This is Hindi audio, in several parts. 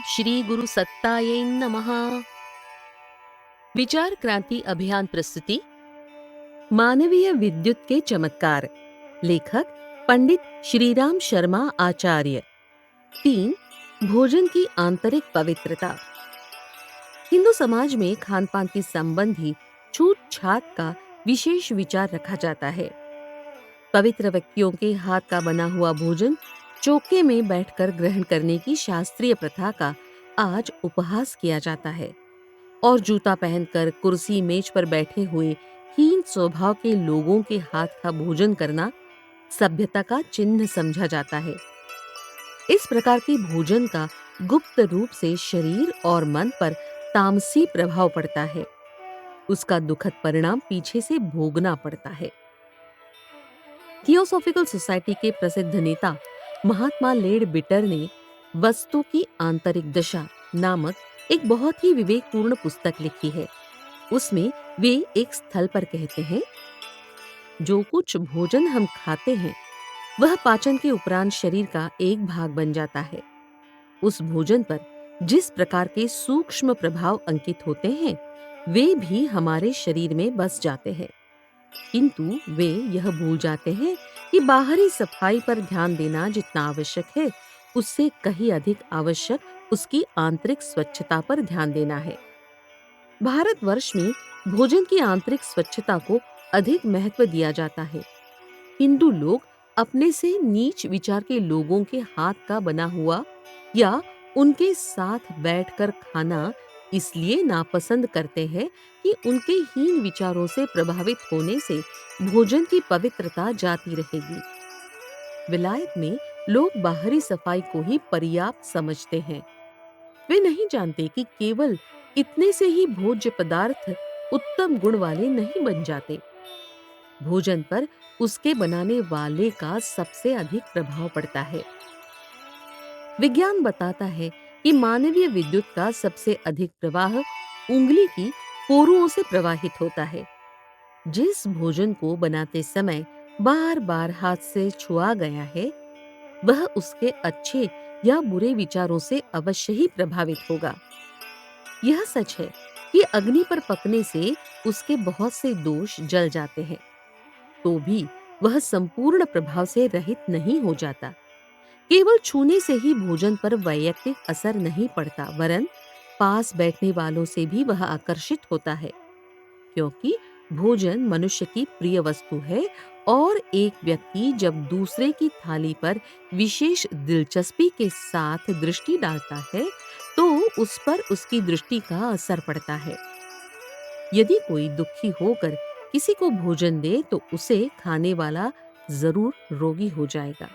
श्री गुरु सत्तायै नमः। विचार क्रांति अभियान प्रस्तुति मानवीय विद्युत के चमत्कार। लेखक पंडित श्रीराम शर्मा आचार्य। 3 भोजन की आंतरिक पवित्रता। हिंदू समाज में खान पान के संबंधी छूत छात का विशेष विचार रखा जाता है। पवित्र व्यक्तियों के हाथ का बना हुआ भोजन चौके में बैठकर ग्रहण करने की शास्त्रीय प्रथा का आज उपहास किया जाता है और जूता पहनकर कुर्सी मेज पर बैठे हुए हीन स्वभाव के लोगों के हाथ का भोजन करना सभ्यता का चिन्ह समझा जाता है। इस प्रकार के भोजन का गुप्त रूप से शरीर और मन पर तामसी प्रभाव पड़ता है। उसका दुखद परिणाम पीछे से भोगना पड़ता है। थियोसॉफिकल सोसाइटी के प्रसिद्ध नेता महात्मा लेड बिटर ने वस्तु की आंतरिक दशा नामक एक बहुत ही विवेकपूर्ण पुस्तक लिखी है। उसमें वे एक स्थल पर कहते हैं, जो कुछ भोजन हम खाते हैं वह पाचन के उपरांत शरीर का एक भाग बन जाता है। उस भोजन पर जिस प्रकार के सूक्ष्म प्रभाव अंकित होते हैं वे भी हमारे शरीर में बस जाते हैं, किंतु वे यह भूल जाते हैं कि बाहरी सफाई पर ध्यान देना जितना आवश्यक है उससे कहीं अधिक आवश्यक उसकी आंतरिक स्वच्छता पर ध्यान देना है। भारतवर्ष में भोजन की आंतरिक स्वच्छता को अधिक महत्व दिया जाता है। हिंदू लोग अपने से नीच विचार के लोगों के हाथ का बना हुआ या उनके साथ बैठकर खाना इसलिए नापसंद करते हैं कि उनके हीन विचारों से प्रभावित होने से भोजन की पवित्रता जाती रहेगी। विलायत में लोग बाहरी सफाई को ही पर्याप्त समझते हैं। वे नहीं जानते कि केवल इतने से ही भोज्य पदार्थ उत्तम गुण वाले नहीं बन जाते। भोजन पर उसके बनाने वाले का सबसे अधिक प्रभाव पड़ता है। विज्ञान बताता है कि मानवीय विद्युत का सबसे अधिक प्रवाह उंगली की पोरुओं से प्रवाहित होता है। जिस भोजन को बनाते समय बार-बार हाथ से छुआ गया है वह उसके अच्छे या बुरे विचारों से अवश्य ही प्रभावित होगा। यह सच है कि अग्नि पर पकने से उसके बहुत से दोष जल जाते हैं, तो भी वह संपूर्ण प्रभाव से रहित नहीं हो जाता। केवल छूने से ही भोजन पर वैयक्तिक असर नहीं पड़ता, वरन पास बैठने वालों से भी वह आकर्षित होता है, क्योंकि भोजन मनुष्य की प्रिय वस्तु है और एक व्यक्ति जब दूसरे की थाली पर विशेष दिलचस्पी के साथ दृष्टि डालता है तो उस पर उसकी दृष्टि का असर पड़ता है। यदि कोई दुखी होकर किसी को भोजन दे तो उसे खाने वाला जरूर रोगी हो जाएगा।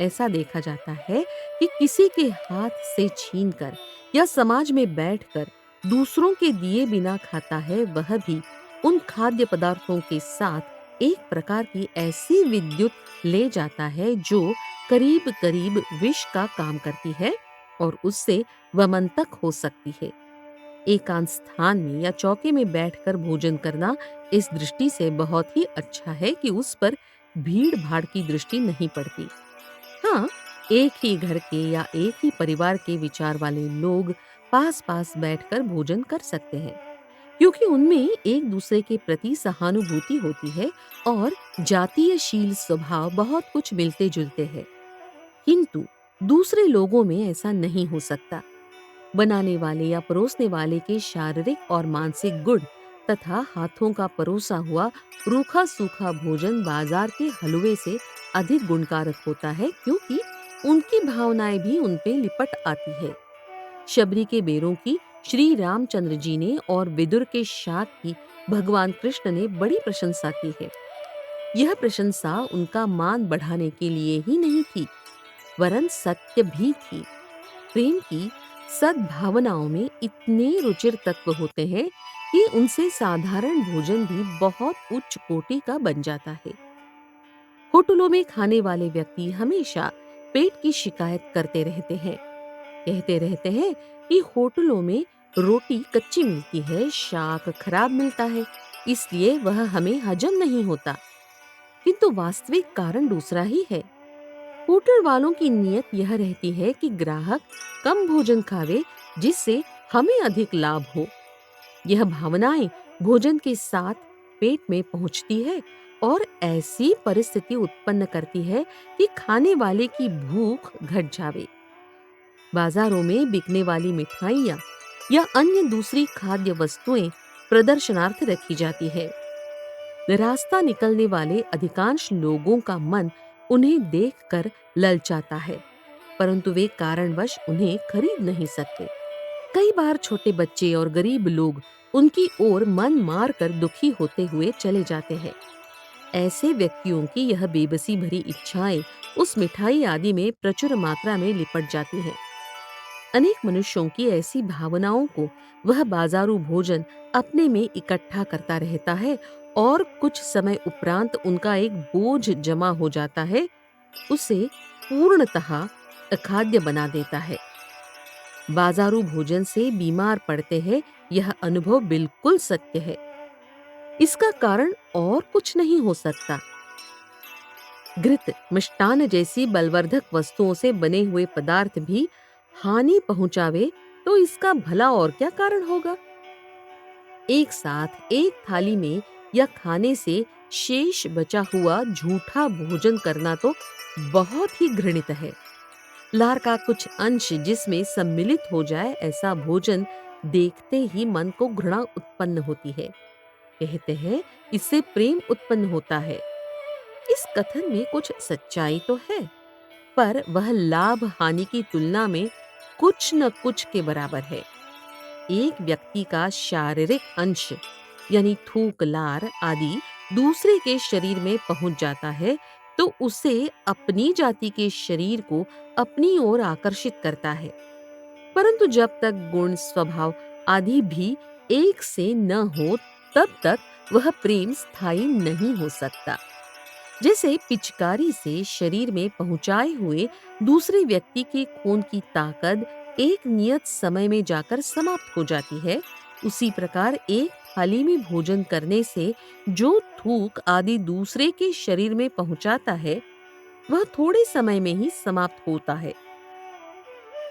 ऐसा देखा जाता है कि किसी के हाथ से छीनकर या समाज में बैठकर दूसरों के दिए बिना खाता है वह भी उन खाद्य पदार्थों के साथ एक प्रकार की ऐसी विद्युत ले जाता है जो करीब करीब विष का काम करती है और उससे वमन तक हो सकती है। एकांत स्थान में या चौके में बैठकर भोजन करना इस दृष्टि से बहुत ही अच्छा है कि उस पर भीड़ भाड़ की दृष्टि नहीं पड़ती। हाँ, एक ही घर के या एक ही परिवार के विचार वाले लोग पास-पास बैठकर भोजन कर सकते हैं, क्योंकि उनमें एक दूसरे के प्रति सहानुभूति होती है और जातीयशील स्वभाव बहुत कुछ मिलते जुलते हैं। किंतु दूसरे लोगों में ऐसा नहीं हो सकता। बनाने वाले या परोसने वाले के शारीरिक और मानसिक गुण तथा हाथों का परोसा हुआ रूखा सूखा भोजन बाजार के हलवे से अधिक गुणकारक होता है, क्योंकि उनकी भावनाएं भी उन पे लिपट आती है। शबरी के बेरों की श्री रामचंद्र जी ने और विदुर के शाक की भगवान कृष्ण ने बड़ी प्रशंसा की है। यह प्रशंसा उनका मान बढ़ाने के लिए ही नहीं थी, वरन सत्य भी थी। प्रेम की सद्भावनाओं में इतने रुचिर तत्व होते हैं कि उनसे साधारण भोजन भी बहुत उच्च कोटि का बन जाता है। होटलों में खाने वाले व्यक्ति हमेशा पेट की शिकायत करते रहते हैं। कहते रहते हैं कि होटलों में रोटी कच्ची मिलती है, शाक खराब मिलता है, इसलिए वह हमें हजम नहीं होता। किंतु वास्तविक कारण दूसरा ही है। होटल वालों की नीयत यह रहती है कि ग्राहक कम भोजन खावे, जिससे हमें अधिक लाभ हो। यह भावनाएं भोजन के साथ पेट में पहुंचती है और ऐसी परिस्थिति उत्पन्न करती है कि खाने वाले की भूख घट जावे। बाजारों में बिकने वाली मिठाइयाँ या अन्य दूसरी खाद्य वस्तुएं प्रदर्शनार्थ रखी जाती है। रास्ता निकलने वाले अधिकांश लोगों का मन उन्हें देखकर ललचाता है, परंतु वे कारणवश उन्हें खरीद नहीं सकते। कई बार छोटे बच्चे और गरीब लोग उनकी ओर मन मार कर दुखी होते हुए चले जाते हैं। ऐसे व्यक्तियों की यह बेबसी भरी इच्छाएं उस मिठाई आदि में प्रचुर मात्रा में लिपट जाती हैं। अनेक मनुष्यों की ऐसी भावनाओं को वह बाजारू भोजन अपने में इकट्ठा करता रहता है और कुछ समय उपरांत उनका एक बोझ जमा हो जाता है, उसे पूर्णतः अखाद्य बना देता है। बाजारू भोजन से बीमार पड़ते हैं, यह अनुभव बिल्कुल सत्य है। इसका कारण और कुछ नहीं हो सकता। घृत, मिष्टान जैसी बलवर्धक वस्तुओं से बने हुए पदार्थ भी हानि पहुंचावे तो इसका भला और क्या कारण होगा। एक साथ एक थाली में या खाने से शेष बचा हुआ झूठा भोजन करना तो बहुत ही घृणित है। लार का कुछ अंश जिसमें सम्मिलित हो जाए, ऐसा भोजन देखते ही मन को घृणा उत्पन्न होती है। कहते हैं इससे प्रेम उत्पन्न होता है। इस कथन में कुछ सच्चाई तो है, पर वह लाभ हानि की तुलना में कुछ न कुछ के बराबर है। एक व्यक्ति का शारीरिक अंश यानी थूक, लार आदि दूसरे के शरीर में पहुंच जाता है तो उसे अपनी जाति के शरीर को अपनी ओर आकर्षित करता है। परंतु जब तक गुण, स्वभाव आदि भी एक से न हो, तब तक वह प्रेम स्थायी नहीं हो सकता। जैसे पिचकारी से शरीर में पहुंचाए हुए दूसरे व्यक्ति के खून की ताकत एक नियत समय में जाकर समाप्त हो जाती है, उसी प्रकार एक थाली में भोजन करने से जो थूक आदि दूसरे के शरीर में पहुंचाता है, वह थोड़े समय में ही समाप्त होता है।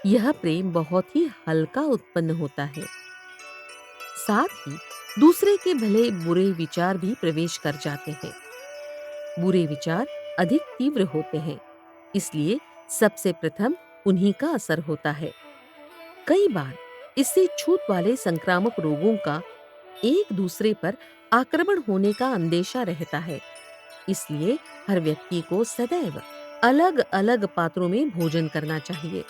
यह प्रेम बहुत ही हल्का उत्पन्न होता है। साथ ही दूसरे के भले बुरे विचार भी प्रवेश कर जाते हैं। बुरे विचार अधिक तीव्र होते हैं, इसलिए सबसे प्रथम उन्हीं का असर होता है। कई बार इससे छूत वाले संक्रामक रोगों का एक दूसरे पर आक्रमण होने का अंदेशा रहता है। इसलिए हर व्यक्ति को सदैव अलग-अलग पात्रों में भोजन करना चाहिए।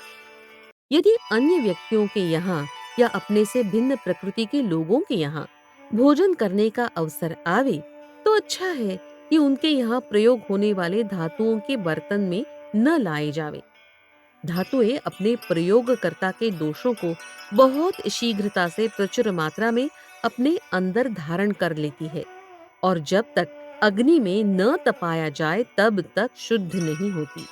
यदि अन्य व्यक्तियों के यहाँ या अपने से भिन्न प्रकृति के लोगों के यहाँ भोजन करने का अवसर आवे, तो अच्छा है कि उनके यहाँ प्रयोग होने वाले धातुओं के बर्तन में न लाए जावे। धातुएं अपने प्रयोगकर्ता के दोषों को बहुत शीघ्रता से प्रचुर मात्रा में अपने अंदर धारण कर लेती है और जब तक अग्नि में न तपाया जाए तब तक शुद्ध नहीं होती।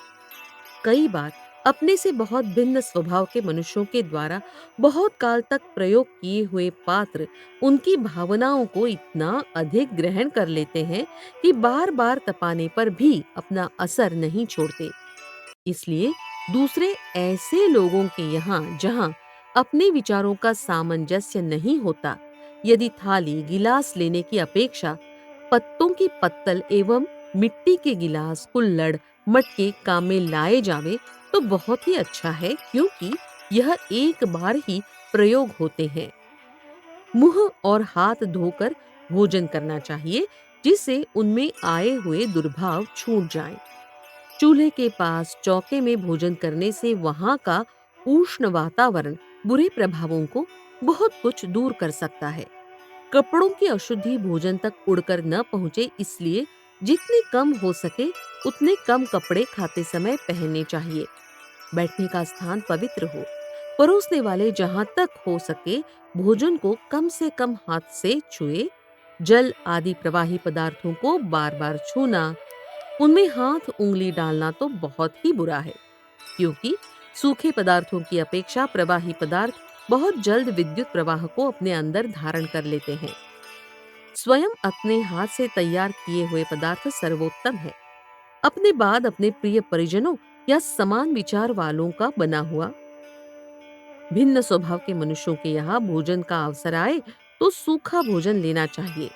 कई बार अपने से बहुत भिन्न स्वभाव के मनुष्यों के द्वारा बहुत काल तक प्रयोग किए हुए पात्र उनकी भावनाओं को इतना अधिक ग्रहण कर लेते हैं कि बार-बार तपाने पर भी अपना असर नहीं छोड़ते। इसलिए दूसरे ऐसे लोगों के यहाँ जहाँ अपने विचारों का सामंजस्य नहीं होता, यदि थाली गिलास लेने की अपेक्षा पत्तों की पत्तल एवं मिट्टी के गिलास, कुल्हड़, मटके काम में लाए जावे तो बहुत ही अच्छा है, क्योंकि यह एक बार ही प्रयोग होते हैं। मुंह और हाथ धोकर भोजन करना चाहिए, जिससे उनमें आए हुए दुर्भाव छूट जाएं। चूल्हे के पास चौके में भोजन करने से वहां का उष्ण वातावरण बुरे प्रभावों को बहुत कुछ दूर कर सकता है। कपड़ों की अशुद्धि भोजन तक उड़कर न पहुंचे, इसलिए जितने कम हो सके उतने कम कपड़े खाते समय पहनने चाहिए। बैठने का स्थान पवित्र हो। परोसने वाले जहां तक हो सके भोजन को कम से कम हाथ से छुए। जल आदि प्रवाही पदार्थों को बार-बार छूना, उनमें हाथ उंगली डालना तो बहुत ही बुरा है, क्योंकि सूखे पदार्थों की अपेक्षा प्रवाही पदार्थ बहुत जल्द विद्युत प्रवाह को अपने अंदर धारण कर लेते हैं। स्वयं अपने हाथ से तैयार किए हुए पदार्थ सर्वोत्तम है। अपने बाद अपने प्रिय परिजनों या समान विचार वालों का बना हुआ। भिन्न स्वभाव के मनुष्यों के यहाँ भोजन का अवसर आए तो सूखा भोजन लेना चाहिए,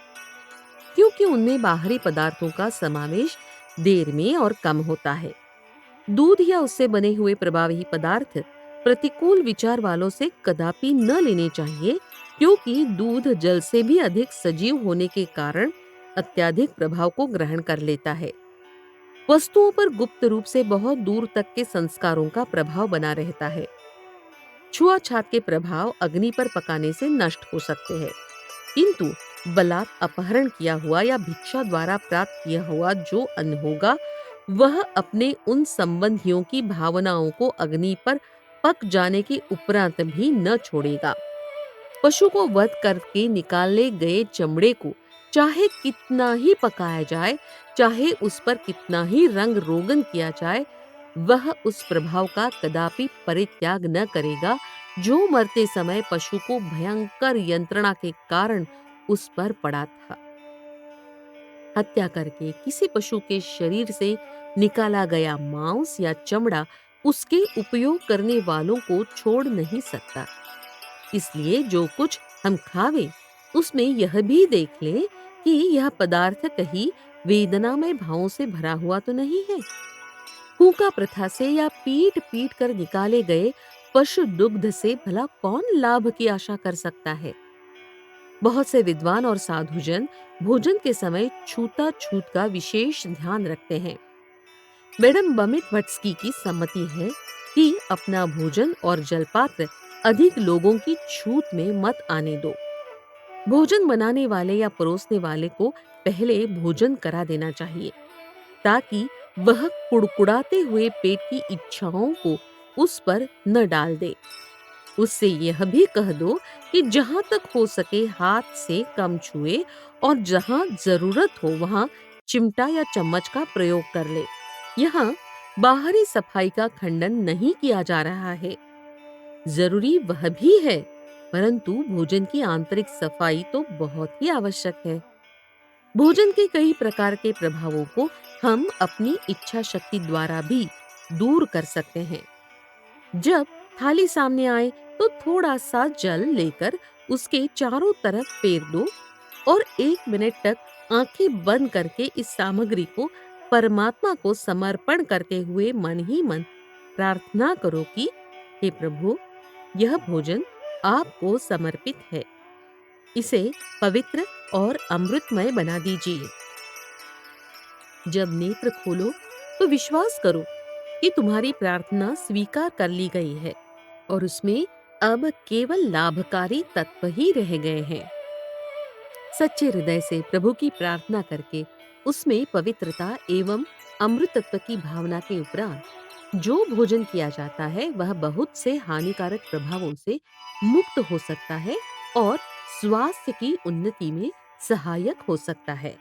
क्योंकि उनमें बाहरी पदार्थों का समावेश देर में और कम होता है। दूध या उससे बने हुए प्रभावी पदार्थ प्रतिकूल विचार वालों से कदापि न लेने चाहिए, क्योंकि दूध जल से भी अधिक सजीव होने के कारण अत्यधिक प्रभाव को ग्रहण कर लेता है। वस्तुओं पर गुप्त रूप से बहुत दूर तक के संस्कारों का प्रभाव बना रहता है। छुआछात के प्रभाव अग्नि पर पकाने से नष्ट हो सकते हैं, किंतु बलात् अपहरण किया हुआ या भिक्षा द्वारा प्राप्त किया हुआ जो अन्न होगा, वह अपने उन संबंधियों की भावनाओं को अग्नि पर पक जाने के उपरांत भी न छोड़ेगा। पशु को वध करके निकाले गए चमड़े को चाहे कितना ही पकाया जाए, चाहे उस पर कितना ही रंग रोगन किया जाए, वह उस प्रभाव का कदापि परित्याग न करेगा जो मरते समय पशु को भयंकर यंत्रणा के कारण उस पर पड़ा था। हत्या करके किसी पशु के शरीर से निकाला गया मांस या चमड़ा उसके उपयोग करने वालों को छोड़ नहीं सकता। इसलिए जो कुछ हम खावे उसमें यह भी देख लें कि यह पदार्थ कहीं वेदनामय भावों से भरा हुआ तो नहीं है। हुक्का प्रथा से या पीट पीट कर निकाले गए पशु दुग्ध से भला कौन लाभ की आशा कर सकता है। बहुत से विद्वान और साधुजन भोजन के समय छूता-छूत का विशेष ध्यान रखते हैं। मैडम बमित वट्सकी की सम्मति है कि अपना भोजन और जलपात्र अधिक लोगों की छूत में मत आने दो। भोजन बनाने वाले या परोसने वाले को पहले भोजन करा देना चाहिए, ताकि वह कुड़कुड़ाते हुए पेट की इच्छाओं को उस पर न डाल दे। उससे यह भी कह दो कि जहां तक हो सके हाथ से कम छुए और जहां जरूरत हो वहां चिमटा या चम्मच का प्रयोग कर ले। यहाँ बाहरी सफाई का खंडन नहीं किया जा रहा है, जरूरी वह भी है, परंतु भोजन की आंतरिक सफाई तो बहुत ही आवश्यक है। भोजन के कई प्रकार के प्रभावों को हम अपनी इच्छा शक्ति द्वारा भी दूर कर सकते हैं। जब थाली सामने आए तो थोड़ा सा जल लेकर उसके चारों तरफ फेर दो और 1 मिनट तक आंखें बंद करके इस सामग्री को परमात्मा को समर्पण करते हुए मन ही मन प्रार्थना करो कि हे प्रभु, यह भोजन आपको समर्पित है। इसे पवित्र और अमृतमय बना दीजिए। जब नेत्र खोलो तो विश्वास करो कि तुम्हारी प्रार्थना स्वीकार कर ली गई है और उसमें अब केवल लाभकारी तत्व ही रह गए हैं। सच्चे हृदय से प्रभु की प्रार्थना करके उसमें पवित्रता एवं अमृतत्व की भावना के उपरांत जो भोजन किया जाता है वह बहुत से हानिकारक प्रभावों से मुक्त हो सकता है और स्वास्थ्य की उन्नति में सहायक हो सकता है।